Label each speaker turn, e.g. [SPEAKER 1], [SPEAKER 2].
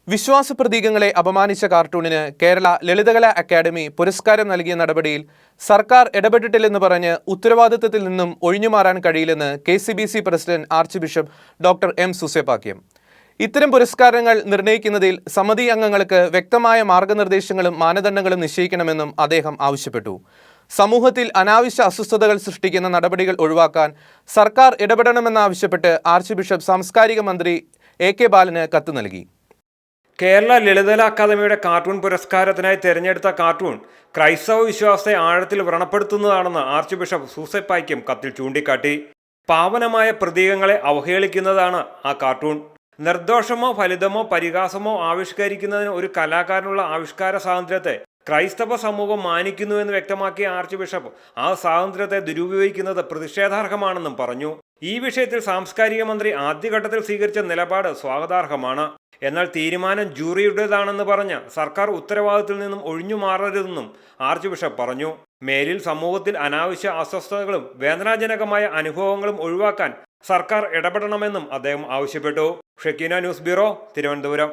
[SPEAKER 1] വിശ്വാസ പ്രതീകങ്ങളെ അപമാനിച്ച കാർട്ടൂണിന് കേരള ലളിതകലാ അക്കാദമി പുരസ്കാരം നൽകിയ നടപടിയിൽ സർക്കാർ ഇടപെട്ടിട്ടില്ലെന്ന് പറഞ്ഞ് ഉത്തരവാദിത്തത്തിൽ നിന്നും ഒഴിഞ്ഞുമാറാൻ കഴിയില്ലെന്ന് KCBC president archbishop doctor M Soosapakiam. ഇത്തരം പുരസ്കാരങ്ങൾ നിർണ്ണയിക്കുന്നതിൽ സമിതി അംഗങ്ങൾക്ക് വ്യക്തമായ മാർഗനിർദ്ദേശങ്ങളും മാനദണ്ഡങ്ങളും നിശ്ചയിക്കണമെന്നും അദ്ദേഹം ആവശ്യപ്പെട്ടു. സമൂഹത്തിൽ അനാവശ്യ അസ്വസ്ഥതകൾ സൃഷ്ടിക്കുന്ന നടപടികൾ ഒഴിവാക്കാൻ സർക്കാർ ഇടപെടണമെന്നാവശ്യപ്പെട്ട് ആർച്ച് ബിഷപ്പ് സാംസ്കാരിക മന്ത്രി AK ബാലന് കത്ത് നൽകി.
[SPEAKER 2] കേരള ലളിതകലാ അക്കാദമിയുടെ കാർട്ടൂൺ പുരസ്കാരത്തിനായി തിരഞ്ഞെടുത്ത കാർട്ടൂൺ ക്രൈസ്തവ വിശ്വാസത്തെ ആഴത്തിൽ വ്രണപ്പെടുത്തുന്നതാണെന്ന് ആർച്ച് ബിഷപ്പ് സൂസേപ്പാക്യം കത്തിൽ ചൂണ്ടിക്കാട്ടി. പാവനമായ പ്രതീകങ്ങളെ അവഹേളിക്കുന്നതാണ് ആ കാർട്ടൂൺ. നിർദോഷമോ ഫലിതമോ പരിഹാസമോ ആവിഷ്കരിക്കുന്നതിന് ഒരു കലാകാരനുള്ള ആവിഷ്കാര സ്വാതന്ത്ര്യത്തെ ക്രൈസ്തവ സമൂഹം മാനിക്കുന്നുവെന്ന് വ്യക്തമാക്കിയ ആർച്ച് ബിഷപ്പ് ആ സ്വാതന്ത്ര്യത്തെ ദുരുപയോഗിക്കുന്നത് പ്രതിഷേധാർഹമാണെന്നും പറഞ്ഞു. ഈ വിഷയത്തിൽ സാംസ്കാരിക മന്ത്രി ആദ്യഘട്ടത്തിൽ സ്വീകരിച്ച നിലപാട് സ്വാഗതാർഹമാണ്. എന്നാൽ തീരുമാനം ജൂറിയുടേതാണെന്ന് പറഞ്ഞ് സർക്കാർ ഉത്തരവാദിത്തത്തിൽ നിന്നും ഒഴിഞ്ഞു മാറരുതെന്നും ആർച്ച് ബിഷപ്പ് പറഞ്ഞു. മേലിൽ സമൂഹത്തിൽ അനാവശ്യ അസ്വസ്ഥതകളും വേദനാജനകമായ അനുഭവങ്ങളും ഒഴിവാക്കാൻ സർക്കാർ ഇടപെടണമെന്നും അദ്ദേഹം ആവശ്യപ്പെട്ടു. Shekinah news bureau, Thiruvananthapuram.